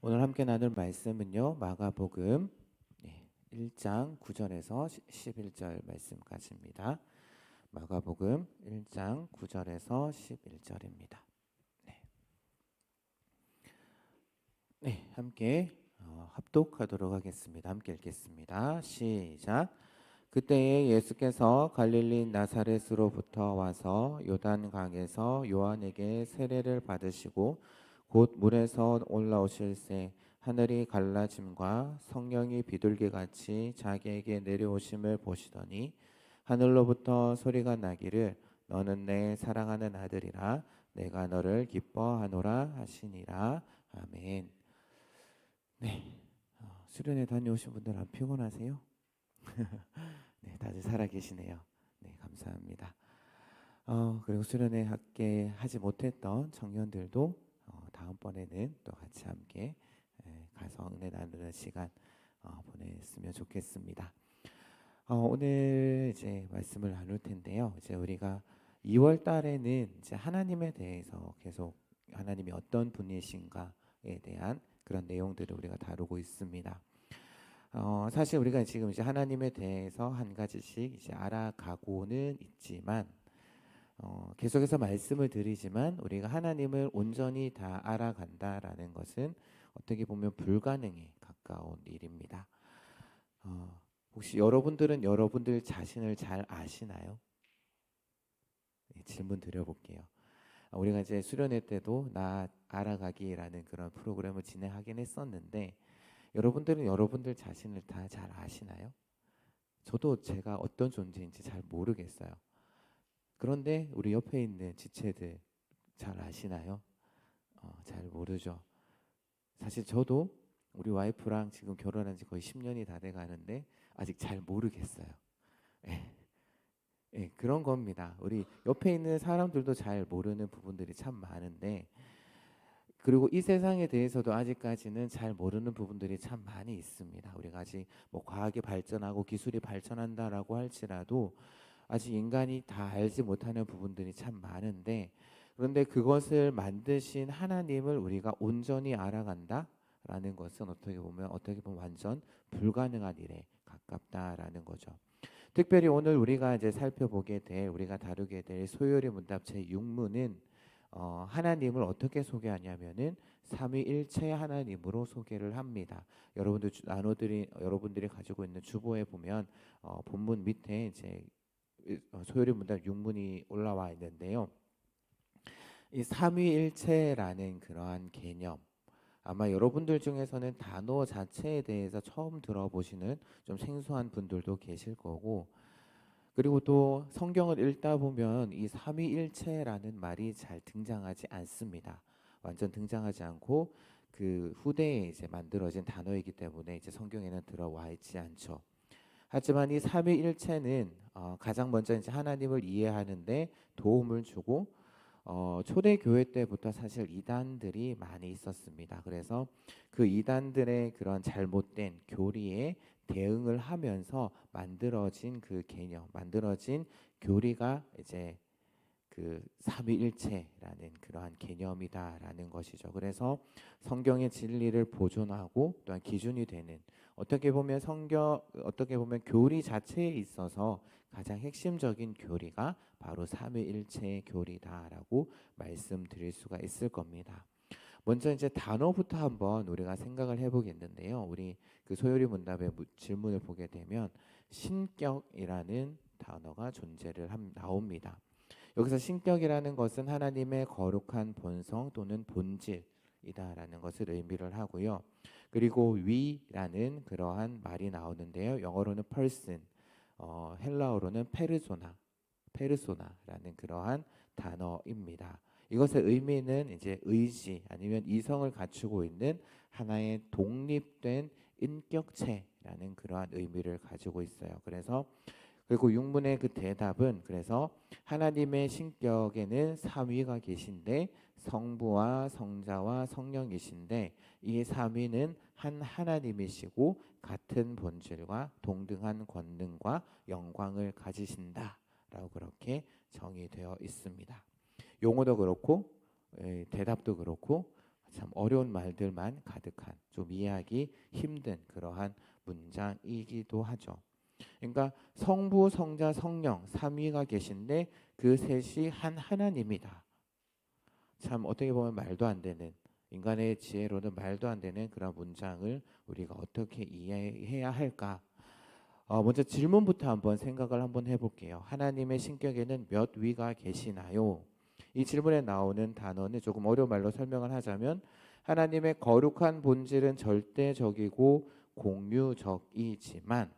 오늘 함께 나눌 말씀은요. 마가복음 1장 9절에서 11절 말씀까지입니다. 마가복음 1장 9절에서 11절입니다. 함께 합독하도록 하겠습니다. 함께 읽겠습니다. 시작. 그때에 예수께서 갈릴리 나사렛으로부터 와서 요단강에서 요한에게 세례를 받으시고 곧 물에서 올라오실새 하늘이 갈라짐과 성령이 비둘기같이 자기에게 내려오심을 보시더니 하늘로부터 소리가 나기를 너는 내 사랑하는 아들이라 내가 너를 기뻐하노라 하시니라. 아멘. 수련회 다녀오신 분들 안 피곤하세요? 네, 다들 살아계시네요. 네, 감사합니다. 그리고 수련회 함께 하지 못했던 청년들도 다음번에는 또 같이 함께 가서 은혜 나누는 시간 보냈으면 좋겠습니다. 오늘 이제 말씀을 나눌 텐데요. 이제 우리가 2월 달에는 이제 하나님에 대해서 계속 하나님이 어떤 분이신가에 대한 그런 내용들을 우리가 다루고 있습니다. 사실 우리가 지금 이제 하나님에 대해서 한 가지씩 이제 알아가고는 있지만 계속해서 말씀을 드리지만 우리가 하나님을 온전히 다 알아간다라는 것은 어떻게 보면 불가능에 가까운 일입니다. 혹시 여러분들은 여러분들 자신을 잘 아시나요? 네, 질문 드려볼게요. 우리가 이제 수련회 때도 나 알아가기라는 그런 프로그램을 진행하긴 했었는데 여러분들은 여러분들 자신을 다 잘 아시나요? 저도 제가 어떤 존재인지 잘 모르겠어요. 그런데 우리 옆에 있는 지체들 잘 아시나요? 잘 모르죠. 사실 저도 우리 와이프랑 지금 결혼한 지 거의 10년이 다 돼 가는데 아직 잘 모르겠어요. 예, 그런 겁니다. 우리 옆에 있는 사람들도 잘 모르는 부분들이 참 많은데 그리고 이 세상에 대해서도 아직까지는 잘 모르는 부분들이 참 많이 있습니다. 우리가 아직 뭐 과학이 발전하고 기술이 발전한다라고 할지라도 아직 인간이 다 알지 못하는 부분들이 참 많은데 그런데 그것을 만드신 하나님을 우리가 온전히 알아간다라는 것은 어떻게 보면 완전 불가능한 일에 가깝다라는 거죠. 특별히 오늘 우리가 이제 살펴보게 될 우리가 다루게 될 소요리 문답 제 6문은 하나님을 어떻게 소개하냐면은 삼위일체 하나님으로 소개를 합니다. 여러분들이 가지고 있는 주보에 보면 본문 밑에 이제 소요리 문답 6문이 올라와 있는데요. 이 삼위일체라는 그러한 개념 아마 여러분들 중에서는 단어 자체에 대해서 처음 들어보시는 좀 생소한 분들도 계실 거고 그리고 또 성경을 읽다 보면 이 삼위일체라는 말이 잘 등장하지 않습니다. 완전 등장하지 않고 그 후대에 이제 만들어진 단어이기 때문에 이제 성경에는 들어와 있지 않죠. 하지만 이 삼위일체는 가장 먼저 이제 하나님을 이해하는데 도움을 주고 초대 교회 때부터 사실 이단들이 많이 있었습니다. 그래서 그 이단들의 그런 잘못된 교리에 대응을 하면서 만들어진 그 개념, 만들어진 교리가 이제 그 삼위일체라는 그러한 개념이다라는 것이죠. 그래서 성경의 진리를 보존하고 또한 기준이 되는 어떻게 보면 교리 자체에 있어서 가장 핵심적인 교리가 바로 삼위일체의 교리다라고 말씀드릴 수가 있을 겁니다. 먼저 이제 단어부터 한번 우리가 생각을 해보겠는데요. 우리 그 소요리 문답의 질문을 보게 되면 신격이라는 단어가 나옵니다. 여기서 신격이라는 것은 하나님의 거룩한 본성 또는 본질이다라는 것을 의미를 하고요. 그리고 위라는 그러한 말이 나오는데요. 영어로는 person, 헬라어로는 페르소나라는 그러한 단어입니다. 이것의 의미는 이제 의지 아니면 이성을 갖추고 있는 하나의 독립된 인격체라는 그러한 의미를 가지고 있어요. 그리고 육문의 그 대답은 그래서 하나님의 신격에는 삼위가 계신데 성부와 성자와 성령이신데 이 삼위는 한 하나님이시고 같은 본질과 동등한 권능과 영광을 가지신다라고 그렇게 정의되어 있습니다. 용어도 그렇고 대답도 그렇고 참 어려운 말들만 가득한 좀 이해하기 힘든 그러한 문장이기도 하죠. 그러니까 성부, 성자, 성령 삼위가 계신데 그 셋이 한 하나님이다. 참 어떻게 보면 말도 안 되는 인간의 지혜로는 말도 안 되는 그런 문장을 우리가 어떻게 이해해야 할까? 먼저 질문부터 한번 생각을 한번 해볼게요. 하나님의 신격에는 몇 위가 계시나요? 이 질문에 나오는 단어는 조금 어려운 말로 설명을 하자면 하나님의 거룩한 본질은 절대적이고 공유적이지만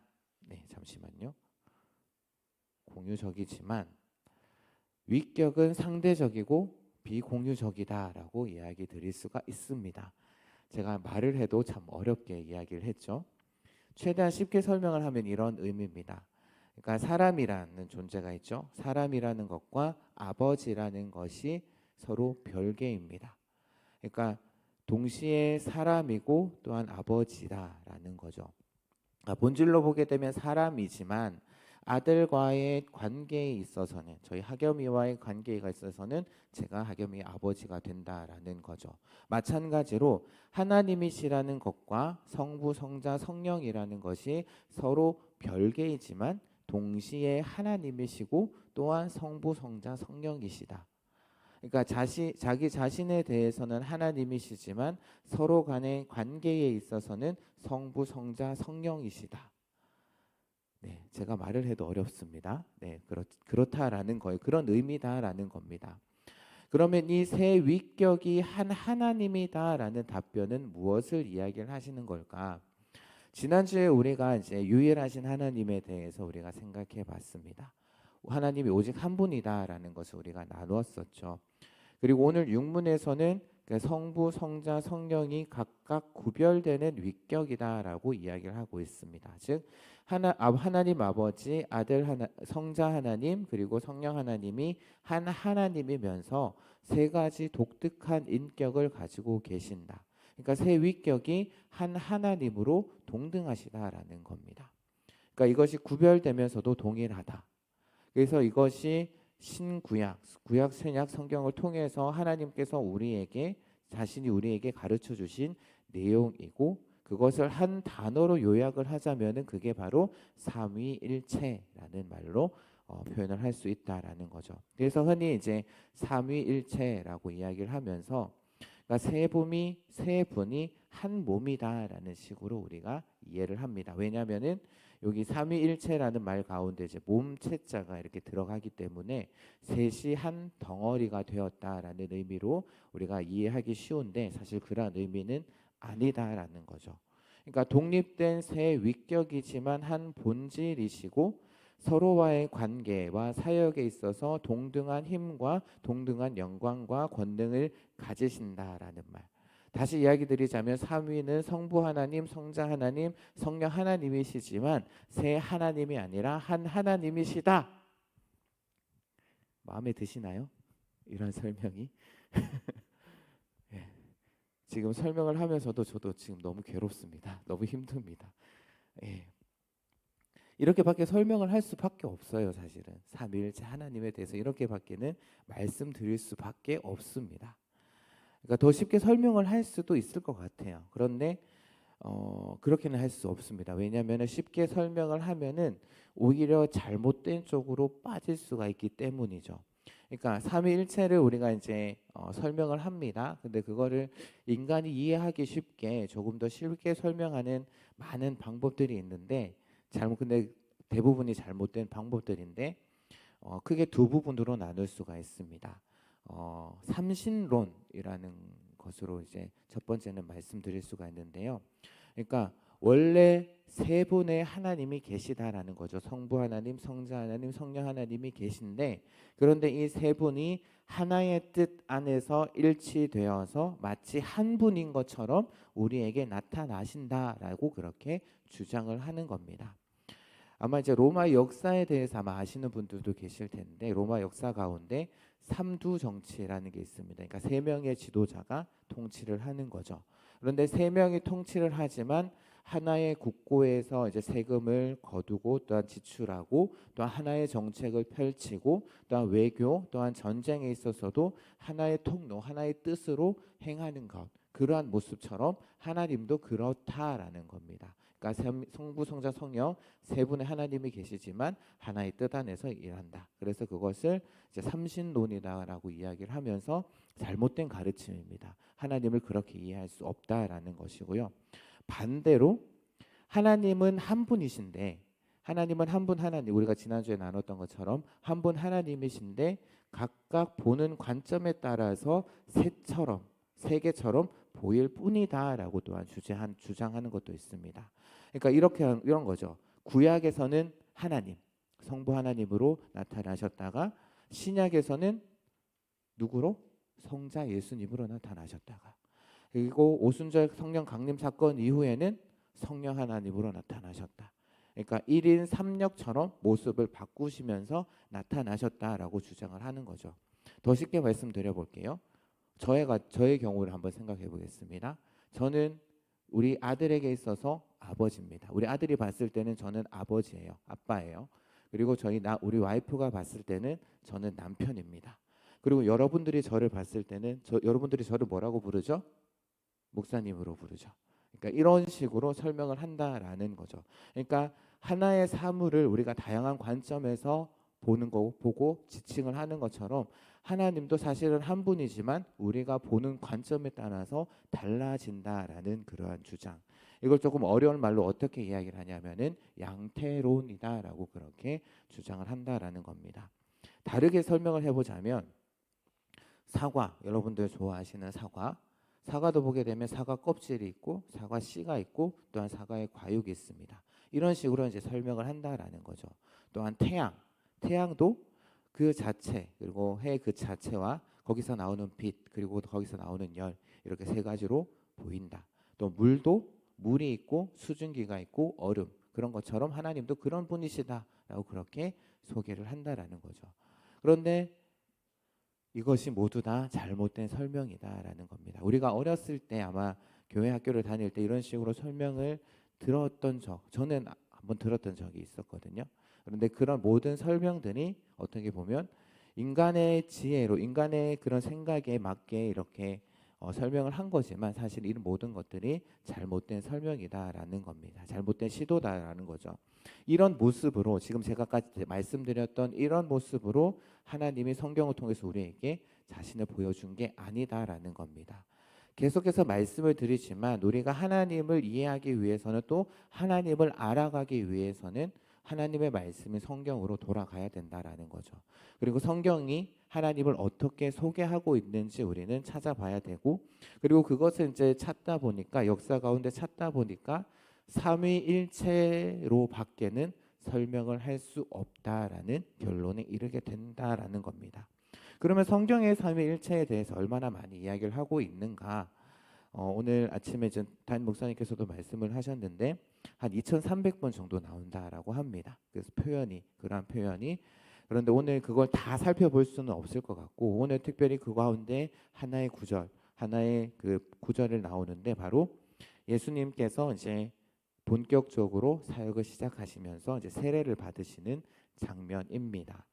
네, 잠시만요. 공유적이지만 위격은 상대적이고 비공유적이다라고 이야기 드릴 수가 있습니다. 제가 말을 해도 참 어렵게 이야기를 했죠. 최대한 쉽게 설명을 하면 이런 의미입니다. 그러니까 사람이라는 존재가 있죠. 사람이라는 것과 아버지라는 것이 서로 별개입니다. 그러니까 동시에 사람이고 또한 아버지다라는 거죠. 본질로 보게 되면 사람이지만 아들과의 관계에 있어서는 저희 하겸이와의 관계가 있어서는 제가 하겸이의 아버지가 된다라는 거죠. 마찬가지로 하나님이시라는 것과 성부, 성자, 성령이라는 것이 서로 별개이지만 동시에 하나님이시고 또한 성부, 성자, 성령이시다. 그러니까 자기 자신에 대해서는 하나님이시지만 서로 간의 관계에 있어서는 성부, 성자, 성령이시다. 네, 제가 말을 해도 어렵습니다. 네, 그렇다라는 거예요. 그런 의미다라는 겁니다. 그러면 이 세 위격이 한 하나님이다라는 답변은 무엇을 이야기를 하시는 걸까? 지난주에 우리가 이제 유일하신 하나님에 대해서 우리가 생각해 봤습니다. 하나님이 오직 한 분이다라는 것을 우리가 나누었었죠. 그리고 오늘 육문에서는 성부, 성자, 성령이 각각 구별되는 위격이다라고 이야기를 하고 있습니다. 즉 하나님 아버지, 아들 성자 하나님, 그리고 성령 하나님이 한 하나님이면서 세 가지 독특한 인격을 가지고 계신다. 그러니까 세 위격이 한 하나님으로 동등하시다라는 겁니다. 그러니까 이것이 구별되면서도 동일하다. 그래서 이것이 신구약, 구약, 신약 성경을 통해서 하나님께서 자신이 우리에게 가르쳐 주신 내용이고 그것을 한 단어로 요약을 하자면은 그게 바로 삼위일체라는 말로 표현을 할 수 있다라는 거죠. 그래서 흔히 이제 삼위일체라고 이야기를 하면서 그러니까 세 분이 한 몸이다라는 식으로 우리가 이해를 합니다. 왜냐하면은 여기 삼위일체라는 말 가운데 이제 몸체자가 이렇게 들어가기 때문에 셋이 한 덩어리가 되었다라는 의미로 우리가 이해하기 쉬운데 사실 그런 의미는 아니다라는 거죠. 그러니까 독립된 세 위격이지만 한 본질이시고 서로와의 관계와 사역에 있어서 동등한 힘과 동등한 영광과 권능을 가지신다라는 말. 다시 이야기 드리자면 삼위는 성부 하나님, 성자 하나님, 성령 하나님이시지만 세 하나님이 아니라 한 하나님이시다. 마음에 드시나요? 이런 설명이? 예. 지금 설명을 하면서도 저도 지금 너무 괴롭습니다. 너무 힘듭니다. 예. 이렇게밖에 설명을 할 수밖에 없어요. 사실은 삼위일체 하나님에 대해서 이렇게밖에는 말씀드릴 수밖에 없습니다. 그러니까 더 쉽게 설명을 할 수도 있을 것 같아요. 그런데 그렇게는 할 수 없습니다. 왜냐하면 쉽게 설명을 하면은 오히려 잘못된 쪽으로 빠질 수가 있기 때문이죠. 그러니까 삼위일체를 우리가 이제 설명을 합니다. 근데 그거를 인간이 이해하기 쉽게 조금 더 쉽게 설명하는 많은 방법들이 있는데 근데 대부분이 잘못된 방법들인데 크게 두 부분으로 나눌 수가 있습니다. 삼신론이라는 것으로 이제 첫 번째는 말씀드릴 수가 있는데요. 그러니까 원래 세 분의 하나님이 계시다라는 거죠. 성부 하나님, 성자 하나님, 성령 하나님이 계신데 그런데 이 세 분이 하나의 뜻 안에서 일치되어서 마치 한 분인 것처럼 우리에게 나타나신다라고 그렇게 주장을 하는 겁니다. 아마 이제 로마 역사에 대해서 아마 아시는 분들도 계실 텐데 로마 역사 가운데 삼두 정치라는 게 있습니다. 그러니까 세 명의 지도자가 통치를 하는 거죠. 그런데 세 명이 통치를 하지만 하나의 국고에서 이제 세금을 거두고 또한 지출하고 또한 하나의 정책을 펼치고 또한 외교 또한 전쟁에 있어서도 하나의 통로, 하나의 뜻으로 행하는 것. 그러한 모습처럼 하나님도 그렇다라는 겁니다. 그러니까 성부, 성자, 성령 세 분의 하나님이 계시지만 하나의 뜻 안에서 일한다. 그래서 그것을 이제 삼신론이다라고 이야기를 하면서 잘못된 가르침입니다. 하나님을 그렇게 이해할 수 없다라는 것이고요. 반대로 하나님은 한 분이신데, 하나님은 한 분 하나님, 우리가 지난주에 나눴던 것처럼 한 분 하나님이신데 각각 보는 관점에 따라서 세계처럼 보일 뿐이다라고 또한 주장하는 것도 있습니다. 그러니까 이런 거죠. 구약에서는 하나님, 성부 하나님으로 나타나셨다가 신약에서는 누구로? 성자 예수님으로 나타나셨다가, 그리고 오순절 성령 강림 사건 이후에는 성령 하나님으로 나타나셨다. 그러니까 1인 3역처럼 모습을 바꾸시면서 나타나셨다라고 주장을 하는 거죠. 더 쉽게 말씀드려 볼게요. 저의 경우를 한번 생각해 보겠습니다. 저는 우리 아들에게 있어서 아버지입니다. 우리 아들이 봤을 때는 저는 아버지예요. 아빠예요. 그리고 우리 와이프가 봤을 때는 저는 남편입니다. 그리고 여러분들이 저를 봤을 때는 여러분들이 저를 뭐라고 부르죠? 목사님으로 부르죠. 그러니까 이런 식으로 설명을 한다라는 거죠. 그러니까 하나의 사물을 우리가 다양한 관점에서 보고 지칭을 하는 것처럼 하나님도 사실은 한 분이지만 우리가 보는 관점에 따라서 달라진다라는 그러한 주장. 이걸 조금 어려운 말로 어떻게 이야기를 하냐면은 양태론이다라고 그렇게 주장을 한다라는 겁니다. 다르게 설명을 해보자면 사과, 여러분들 좋아하시는 사과도 보게 되면 사과 껍질이 있고 사과 씨가 있고 또한 사과의 과육이 있습니다. 이런 식으로 이제 설명을 한다라는 거죠. 또한 태양도 그 자체, 그리고 해 그 자체와 거기서 나오는 빛, 그리고 거기서 나오는 열, 이렇게 세 가지로 보인다. 또 물이 있고 수증기가 있고 얼음, 그런 것처럼 하나님도 그런 분이시다라고 그렇게 소개를 한다라는 거죠. 그런데 이것이 모두 다 잘못된 설명이다라는 겁니다. 우리가 어렸을 때 아마 교회 학교를 다닐 때 이런 식으로 설명을 저는 한번 들었던 적이 있었거든요. 그런데 그런 모든 설명들이 어떻게 보면 인간의 지혜로, 인간의 그런 생각에 맞게 이렇게 설명을 한 거지만 사실 이 모든 것들이 잘못된 설명이다라는 겁니다. 잘못된 시도다라는 거죠. 이런 모습으로 지금 제가 말씀드렸던 이런 모습으로 하나님이 성경을 통해서 우리에게 자신을 보여준 게 아니다라는 겁니다. 계속해서 말씀을 드리지만 우리가 하나님을 이해하기 위해서는 또 하나님을 알아가기 위해서는 하나님의 말씀인 성경으로 돌아가야 된다라는 거죠. 그리고 성경이 하나님을 어떻게 소개하고 있는지 우리는 찾아봐야 되고, 그리고 그것을 이제 역사 가운데 찾다 보니까 삼위일체로 밖에는 설명을 할 수 없다라는 결론에 이르게 된다라는 겁니다. 그러면 성경의 삼위일체에 대해서 얼마나 많이 이야기를 하고 있는가? 오늘 아침에 담임 목사님께서도 말씀을 하셨는데 한 2,300번 정도 나온다라고 합니다. 그래서 그러한 표현이. 그런데 오늘 그걸 다 살펴볼 수는 없을 것 같고, 오늘 특별히 그 가운데 하나의 그 구절을 나오는데 바로 예수님께서 이제 본격적으로 사역을 시작하시면서 이제 세례를 받으시는 장면입니다.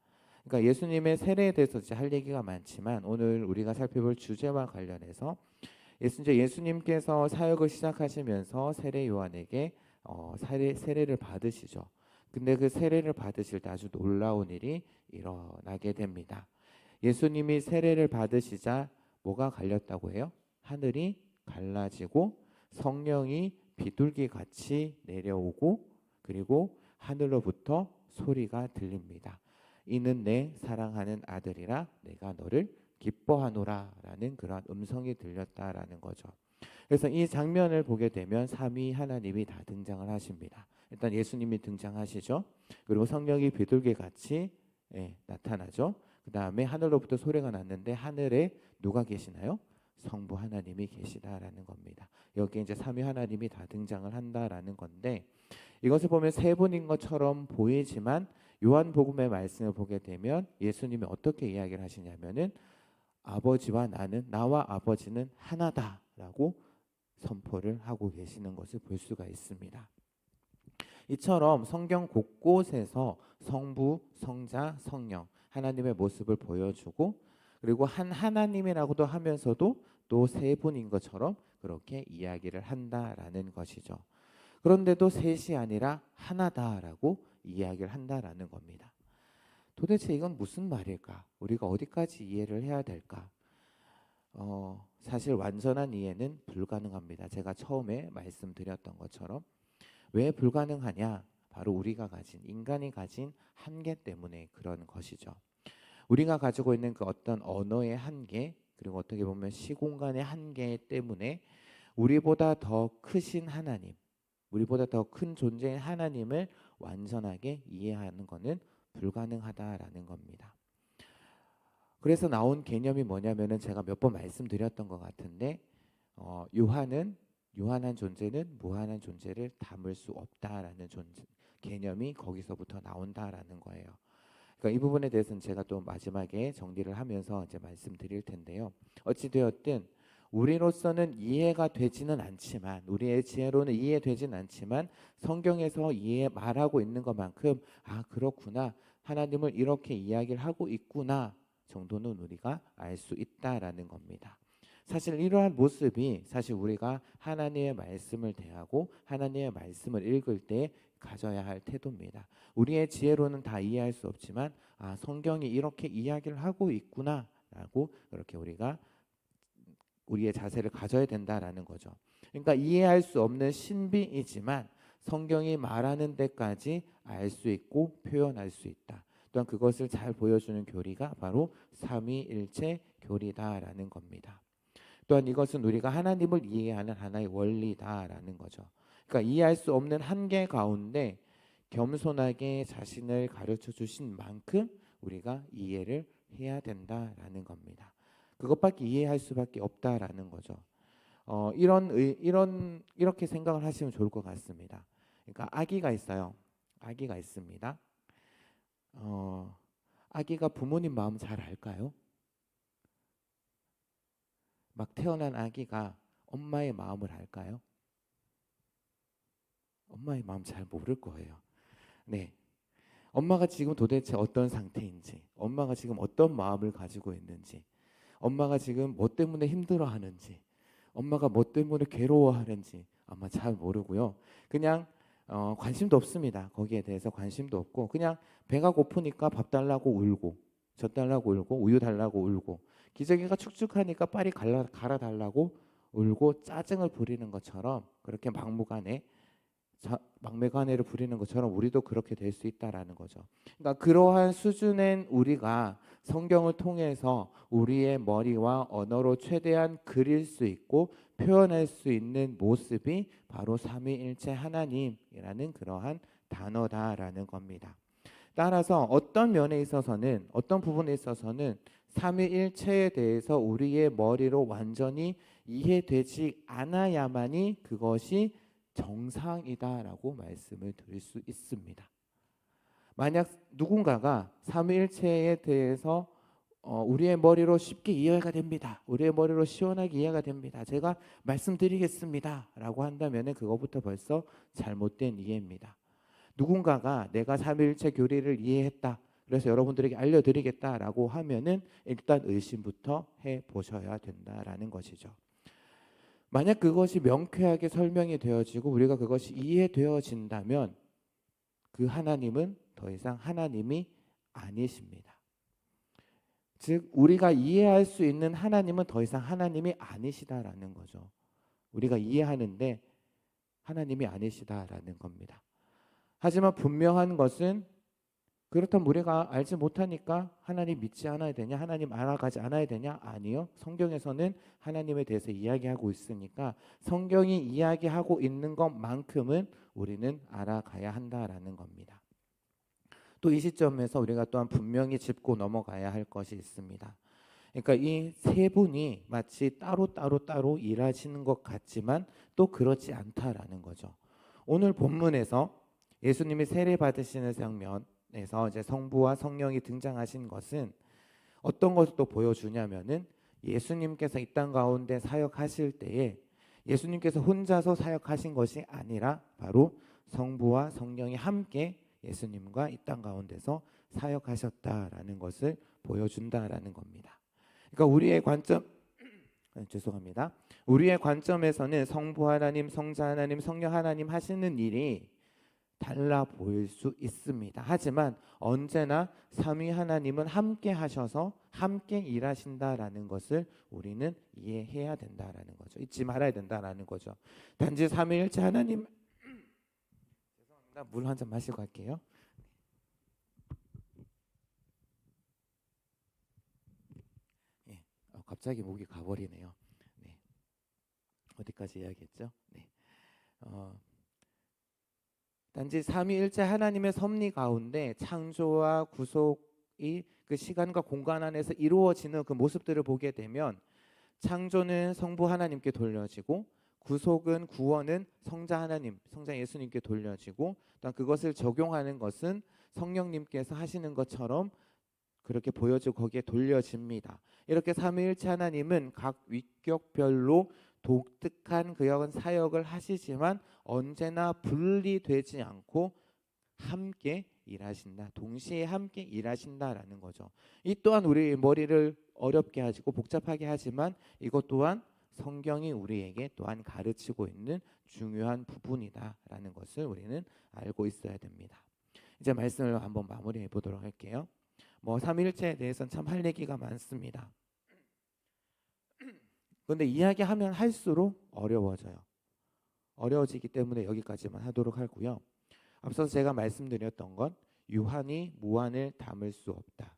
그러니까 예수님의 세례에 대해서 이제 할 얘기가 많지만 오늘 우리가 살펴볼 주제와 관련해서 예수님께서 사역을 시작하시면서 세례 요한에게 세례를 받으시죠. 근데 그 세례를 받으실 때 아주 놀라운 일이 일어나게 됩니다. 예수님이 세례를 받으시자 뭐가 갈렸다고 해요? 하늘이 갈라지고 성령이 비둘기 같이 내려오고 그리고 하늘로부터 소리가 들립니다. 이는 내 사랑하는 아들이라 내가 너를 기뻐하노라라는 그런 음성이 들렸다라는 거죠. 그래서 이 장면을 보게 되면 삼위 하나님이 다 등장을 하십니다. 일단 예수님이 등장하시죠. 그리고 성령이 비둘기 같이 나타나죠. 그 다음에 하늘로부터 소리가 났는데 하늘에 누가 계시나요? 성부 하나님이 계시다라는 겁니다. 여기에 이제 삼위 하나님이 다 등장을 한다라는 건데, 이것을 보면 세 분인 것처럼 보이지만 요한복음의 말씀을 보게 되면 예수님이 어떻게 이야기를 하시냐면은 나와 아버지는 하나다라고 선포를 하고 계시는 것을 볼 수가 있습니다. 이처럼 성경 곳곳에서 성부, 성자, 성령 하나님의 모습을 보여주고, 그리고 한 하나님이라고도 하면서도 또 세 분인 것처럼 그렇게 이야기를 한다라는 것이죠. 그런데도 셋이 아니라 하나다라고 이야기를 한다라는 겁니다. 도대체 이건 무슨 말일까? 우리가 어디까지 이해를 해야 될까? 사실 완전한 이해는 불가능합니다. 제가 처음에 말씀드렸던 것처럼 왜 불가능하냐? 바로 우리가 가진 인간이 가진 한계 때문에 그런 것이죠. 우리가 가지고 있는 그 어떤 언어의 한계, 그리고 어떻게 보면 시공간의 한계 때문에 우리보다 더 크신 하나님, 우리보다 더 큰 존재인 하나님을 완전하게 이해하는 것은 불가능하다라는 겁니다. 그래서 나온 개념이 뭐냐면은 제가 몇 번 말씀드렸던 것 같은데 유한한 존재는 무한한 존재를 담을 수 없다라는 개념이 거기서부터 나온다라는 거예요. 그러니까 이 부분에 대해서는 제가 또 마지막에 정리를 하면서 이제 말씀드릴 텐데요. 어찌 되었든 우리로서는 이해가 되지는 않지만, 우리의 지혜로는 이해되지는 않지만 성경에서 말하고 있는 것만큼 그렇구나, 하나님을 이렇게 이야기를 하고 있구나 정도는 우리가 알 수 있다라는 겁니다. 사실 이러한 모습이 사실 우리가 하나님의 말씀을 대하고 하나님의 말씀을 읽을 때 가져야 할 태도입니다. 우리의 지혜로는 다 이해할 수 없지만 성경이 이렇게 이야기를 하고 있구나라고 그렇게 우리가 우리의 자세를 가져야 된다라는 거죠. 그러니까 이해할 수 없는 신비이지만 성경이 말하는 데까지 알 수 있고 표현할 수 있다. 또한 그것을 잘 보여주는 교리가 바로 삼위일체 교리다라는 겁니다. 또한 이것은 우리가 하나님을 이해하는 하나의 원리다라는 거죠. 그러니까 이해할 수 없는 한계 가운데 겸손하게 자신을 가르쳐 주신 만큼 우리가 이해를 해야 된다라는 겁니다. 그것밖에 이해할 수밖에 없다라는 거죠. 이렇게 생각을 하시면 좋을 것 같습니다. 그러니까 아기가 있어요. 아기가 있습니다. 아기가 부모님 마음 잘 알까요? 막 태어난 아기가 엄마의 마음을 알까요? 엄마의 마음 잘 모를 거예요. 네. 엄마가 지금 도대체 어떤 상태인지, 엄마가 지금 어떤 마음을 가지고 있는지, 엄마가 지금 뭐 때문에 힘들어하는지, 엄마가 뭐 때문에 괴로워하는지 아마 잘 모르고요. 그냥 관심도 없습니다. 거기에 대해서 관심도 없고 그냥 배가 고프니까 밥 달라고 울고 젖 달라고 울고 우유 달라고 울고 기저귀가 축축하니까 빨리 갈아 달라고 울고 짜증을 부리는 것처럼 그렇게 막무가내를 부리는 것처럼 우리도 그렇게 될 수 있다라는 거죠. 그러니까 그러한 수준의 우리가 성경을 통해서 우리의 머리와 언어로 최대한 그릴 수 있고 표현할 수 있는 모습이 바로 삼위일체 하나님이라는 그러한 단어다라는 겁니다. 따라서 어떤 면에 있어서는 어떤 부분에 있어서는 삼위일체에 대해서 우리의 머리로 완전히 이해되지 않아야만이 그것이 정상이다라고 말씀을 드릴 수 있습니다. 만약 누군가가 삼위일체에 대해서 우리의 머리로 쉽게 이해가 됩니다. 우리의 머리로 시원하게 이해가 됩니다. 제가 말씀드리겠습니다. 라고 한다면 그것부터 벌써 잘못된 이해입니다. 누군가가 내가 삼위일체 교리를 이해했다. 그래서 여러분들에게 알려드리겠다라고 하면은 일단 의심부터 해보셔야 된다라는 것이죠. 만약 그것이 명쾌하게 설명이 되어지고 우리가 그것이 이해되어진다면 그 하나님은 더 이상 하나님이 아니십니다. 즉 우리가 이해할 수 있는 하나님은 더 이상 하나님이 아니시다라는 거죠. 우리가 이해하는데 하나님이 아니시다라는 겁니다. 하지만 분명한 것은 그렇다면 우리가 알지 못하니까 하나님 믿지 않아야 되냐? 하나님 알아가지 않아야 되냐? 아니요. 성경에서는 하나님에 대해서 이야기하고 있으니까 성경이 이야기하고 있는 것만큼은 우리는 알아가야 한다라는 겁니다. 또 이 시점에서 우리가 또한 분명히 짚고 넘어가야 할 것이 있습니다. 그러니까 이 세 분이 마치 따로 일하시는 것 같지만 또 그렇지 않다라는 거죠. 오늘 본문에서 예수님이 세례 받으시는 장면에서 이제 성부와 성령이 등장하신 것은 어떤 것을 또 보여주냐면은 예수님께서 이 땅 가운데 사역하실 때에 예수님께서 혼자서 사역하신 것이 아니라 바로 성부와 성령이 함께 예수님과 이 땅 가운데서 사역하셨다라는 것을 보여준다라는 겁니다. 그러니까 우리의 관점 죄송합니다. 우리의 관점에서는 성부 하나님, 성자 하나님, 성령 하나님 하시는 일이 달라 보일 수 있습니다. 하지만 언제나 삼위 하나님은 함께 하셔서 함께 일하신다라는 것을 우리는 이해해야 된다라는 거죠. 잊지 말아야 된다라는 거죠. 단지 삼위일체 하나님, 죄송합니다. 물 한 잔 마시고 할게요. 예, 갑자기 목이 가버리네요. 네, 어디까지 이야기했죠? 네, 단지 삼위일체 하나님의 섭리 가운데 창조와 구속이 그 시간과 공간 안에서 이루어지는 그 모습들을 보게 되면 창조는 성부 하나님께 돌려지고 구속은 구원은 성자 하나님, 성자 예수님께 돌려지고 또한 그것을 적용하는 것은 성령님께서 하시는 것처럼 그렇게 보여지고 거기에 돌려집니다. 이렇게 삼위일체 하나님은 각 위격별로 독특한 그런 사역을 하시지만 언제나 분리되지 않고 함께 일하신다. 동시에 함께 일하신다라는 거죠. 이 또한 우리 머리를 어렵게 하시고 복잡하게 하지만 이것 또한 성경이 우리에게 또한 가르치고 있는 중요한 부분이다라는 것을 우리는 알고 있어야 됩니다. 이제 말씀을 한번 마무리해 보도록 할게요. 삼위일체에 대해서는 참 할 얘기가 많습니다. 그런데 이야기하면 할수록 어려워지기 때문에 여기까지만 하도록 하고요. 앞서서 제가 말씀드렸던 건 유한이 무한을 담을 수 없다.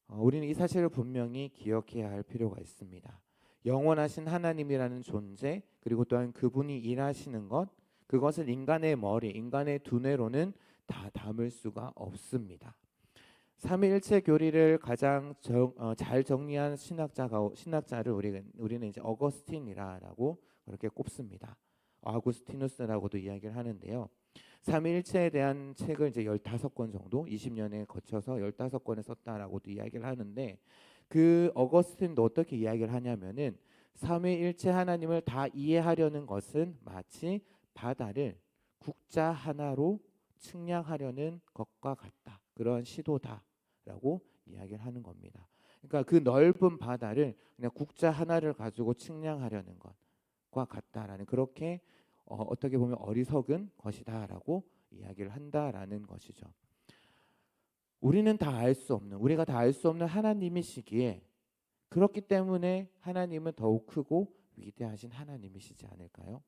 우리는 이 사실을 분명히 기억해야 할 필요가 있습니다. 영원하신 하나님이라는 존재, 그리고 또한 그분이 일하시는 것, 그것을 인간의 머리, 인간의 두뇌로는 다 담을 수가 없습니다. 삼위일체 교리를 가장 잘 정리한 신학자를 우리는 이제 어거스틴이라고 그렇게 꼽습니다. 아구스티누스라고도 이야기를 하는데요. 삼위일체에 대한 책을 이제 15권 정도 20년에 거쳐서 15권을 썼다라고도 이야기를 하는데 그 어거스틴도 어떻게 이야기를 하냐면은 삼위일체 하나님을 다 이해하려는 것은 마치 바다를 국자 하나로 측량하려는 것과 같다. 그런 시도다라고 이야기를 하는 겁니다. 그러니까 그 넓은 바다를 그냥 국자 하나를 가지고 측량하려는 것과 같다라는 그렇게 어떻게 보면 어리석은 것이다라고 이야기를 한다라는 것이죠. 우리는 다 알 수 없는, 우리가 다 알 수 없는 하나님이시기에 그렇기 때문에 하나님은 더욱 크고 위대하신 하나님이시지 않을까요?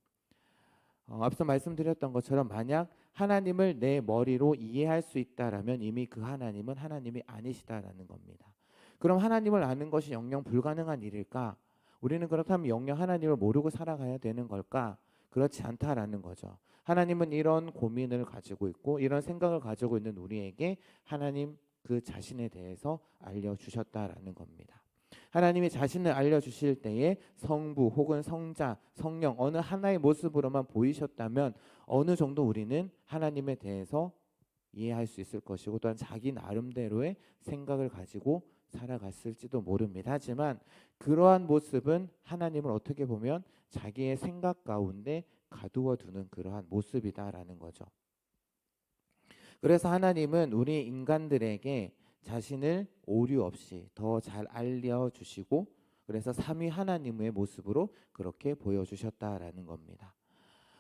앞서 말씀드렸던 것처럼 만약 하나님을 내 머리로 이해할 수 있다라면 이미 그 하나님은 하나님이 아니시다라는 겁니다. 그럼 하나님을 아는 것이 영영 불가능한 일일까? 우리는 그렇다면 영영 하나님을 모르고 살아가야 되는 걸까? 그렇지 않다라는 거죠. 하나님은 이런 고민을 가지고 있고 이런 생각을 가지고 있는 우리에게 하나님 그 자신에 대해서 알려주셨다라는 겁니다. 하나님이 자신을 알려주실 때에 성부 혹은 성자, 성령 어느 하나의 모습으로만 보이셨다면 어느 정도 우리는 하나님에 대해서 이해할 수 있을 것이고 또한 자기 나름대로의 생각을 가지고 살아갔을지도 모릅니다. 하지만 그러한 모습은 하나님을 어떻게 보면 자기의 생각 가운데 가두어 두는 그러한 모습이다라는 거죠. 그래서 하나님은 우리 인간들에게 자신을 오류 없이 더 잘 알려주시고 그래서 삼위 하나님의 모습으로 그렇게 보여주셨다라는 겁니다.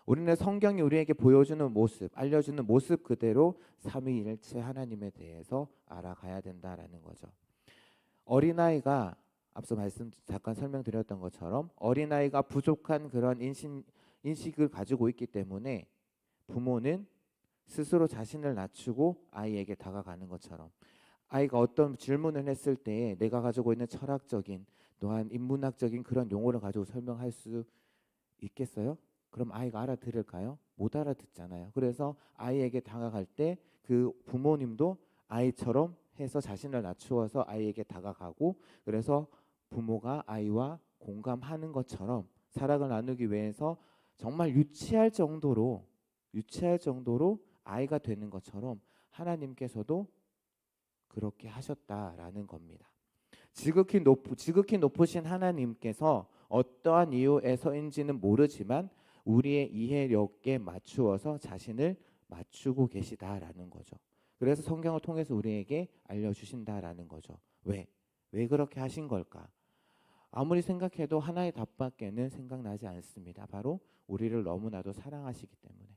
우리는 성경이 우리에게 보여주는 모습, 알려주는 모습 그대로 삼위일체 하나님에 대해서 알아가야 된다라는 거죠. 어린아이가 앞서 잠깐 설명드렸던 것처럼 어린아이가 부족한 그런 인식을 가지고 있기 때문에 부모는 스스로 자신을 낮추고 아이에게 다가가는 것처럼 아이가 어떤 질문을 했을 때 내가 가지고 있는 철학적인 또한 인문학적인 그런 용어를 가지고 설명할 수 있겠어요? 그럼 아이가 알아들을까요? 못 알아듣잖아요. 그래서 아이에게 다가갈 때 그 부모님도 아이처럼 해서 자신을 낮추어서 아이에게 다가가고 그래서 부모가 아이와 공감하는 것처럼 사랑을 나누기 위해서 정말 유치할 정도로 아이가 되는 것처럼 하나님께서도 그렇게 하셨다라는 겁니다. 지극히 높으신 하나님께서 어떠한 이유에서인지는 모르지만 우리의 이해력에 맞추어서 자신을 맞추고 계시다라는 거죠. 그래서 성경을 통해서 우리에게 알려주신다라는 거죠. 왜 그렇게 하신 걸까? 아무리 생각해도 하나의 답밖에는 생각나지 않습니다. 바로 우리를 너무나도 사랑하시기 때문에.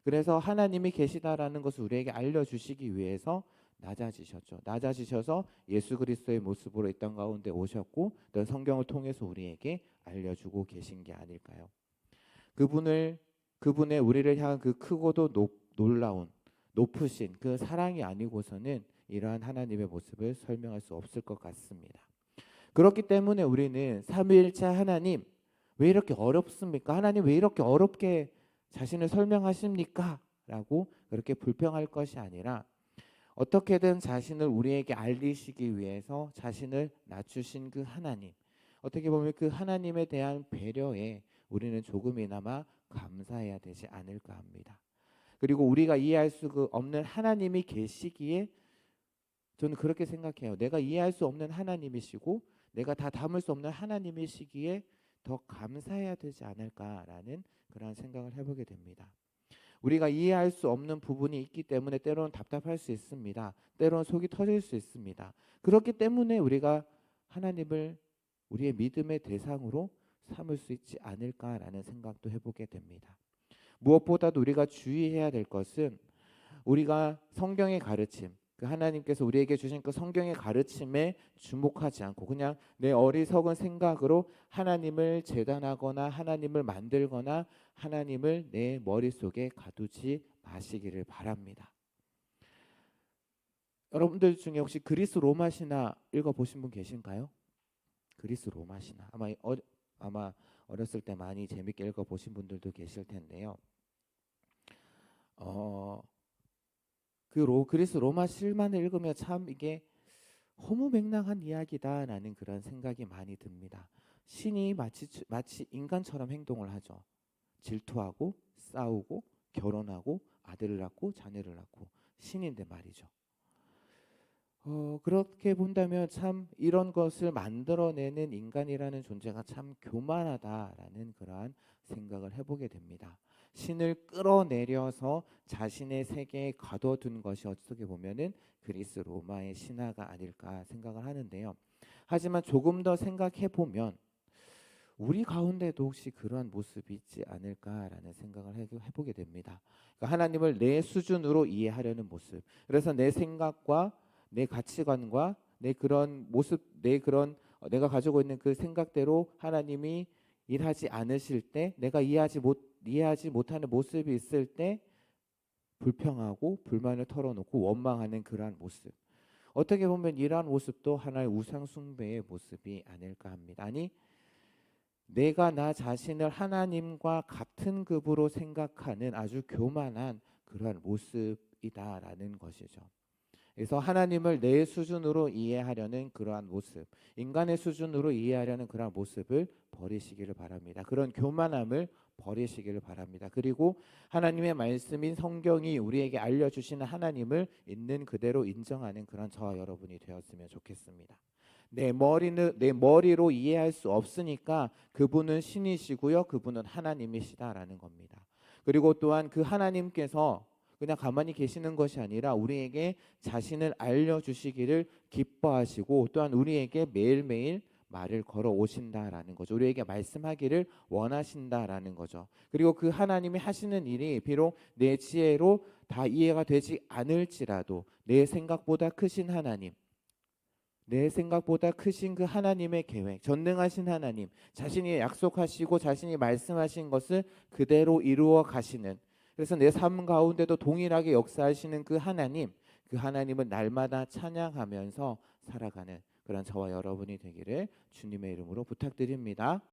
그래서 하나님이 계시다라는 것을 우리에게 알려주시기 위해서 낮아지셨죠. 낮아지셔서 예수 그리스도의 모습으로 이 땅 가운데 오셨고 또 성경을 통해서 우리에게 알려주고 계신 게 아닐까요? 그분의 우리를 향한 그 크고도 놀라운 높으신 그 사랑이 아니고서는 이러한 하나님의 모습을 설명할 수 없을 것 같습니다. 그렇기 때문에 우리는 삼위일체 하나님 왜 이렇게 어렵습니까? 하나님 왜 이렇게 어렵게 자신을 설명하십니까? 라고 그렇게 불평할 것이 아니라 어떻게든 자신을 우리에게 알리시기 위해서 자신을 낮추신 그 하나님, 어떻게 보면 그 하나님에 대한 배려에 우리는 조금이나마 감사해야 되지 않을까 합니다. 그리고 우리가 이해할 수 없는 하나님이 계시기에 저는 그렇게 생각해요. 내가 이해할 수 없는 하나님이시고 내가 다 담을 수 없는 하나님이시기에 더 감사해야 되지 않을까라는 그런 생각을 해보게 됩니다. 우리가 이해할 수 없는 부분이 있기 때문에 때로는 답답할 수 있습니다. 때로는 속이 터질 수 있습니다. 그렇기 때문에 우리가 하나님을 우리의 믿음의 대상으로 삼을 수 있지 않을까라는 생각도 해보게 됩니다. 무엇보다도 우리가 주의해야 될 것은 우리가 성경의 가르침, 그 하나님께서 우리에게 주신 그 성경의 가르침에 주목하지 않고 그냥 내 어리석은 생각으로 하나님을 재단하거나 하나님을 만들거나 하나님을 내 머릿속에 가두지 마시기를 바랍니다. 여러분들 중에 혹시 그리스 로마 신화 읽어보신 분 계신가요? 그리스 로마 신화 아마 어렸을 때 많이 재밌게 읽어보신 분들도 계실 텐데요. 그리스 로마 실만을 읽으면 참 이게 허무맹랑한 이야기다라는 그런 생각이 많이 듭니다. 신이 마치 인간처럼 행동을 하죠. 질투하고 싸우고 결혼하고 아들을 낳고 자녀를 낳고 신인데 말이죠. 그렇게 본다면 참 이런 것을 만들어내는 인간이라는 존재가 참 교만하다라는 그러한 생각을 해보게 됩니다. 신을 끌어내려서 자신의 세계에 가둬둔 것이 어떻게 보면은 그리스 로마의 신화가 아닐까 생각을 하는데요. 하지만 조금 더 생각해 보면 우리 가운데도 혹시 그러한 모습이 있지 않을까라는 생각을 해보게 됩니다. 그러니까 하나님을 내 수준으로 이해하려는 모습. 그래서 내 생각과 내 가치관과 내 그런 모습, 내가 가지고 있는 그 생각대로 하나님이 일하지 않으실 때, 내가 이해하지 못하는 모습이 있을 때 불평하고 불만을 털어놓고 원망하는 그러한 모습. 어떻게 보면 이러한 모습도 하나의 우상 숭배의 모습이 아닐까 합니다. 아니, 내가 나 자신을 하나님과 같은 급으로 생각하는 아주 교만한 그러한 모습이다라는 것이죠. 그래서 하나님을 내 수준으로 이해하려는 그러한 모습, 인간의 수준으로 이해하려는 그러한 모습을 버리시기를 바랍니다. 그런 교만함을 버리시기를 바랍니다. 그리고 하나님의 말씀인 성경이 우리에게 알려주시는 하나님을 있는 그대로 인정하는 그런 저와 여러분이 되었으면 좋겠습니다. 내 머리로 이해할 수 없으니까 그분은 신이시고요, 그분은 하나님이시다라는 겁니다. 그리고 또한 그 하나님께서 그냥 가만히 계시는 것이 아니라 우리에게 자신을 알려주시기를 기뻐하시고 또한 우리에게 매일매일 말을 걸어 오신다라는 거죠. 우리에게 말씀하기를 원하신다라는 거죠. 그리고 그 하나님이 하시는 일이 비록 내 지혜로 다 이해가 되지 않을지라도 내 생각보다 크신 하나님, 내 생각보다 크신 그 하나님의 계획, 전능하신 하나님, 자신이 약속하시고 자신이 말씀하신 것을 그대로 이루어 가시는, 그래서 내 삶 가운데도 동일하게 역사하시는 그 하나님은 날마다 찬양하면서 살아가는 그런 저와 여러분이 되기를 주님의 이름으로 부탁드립니다.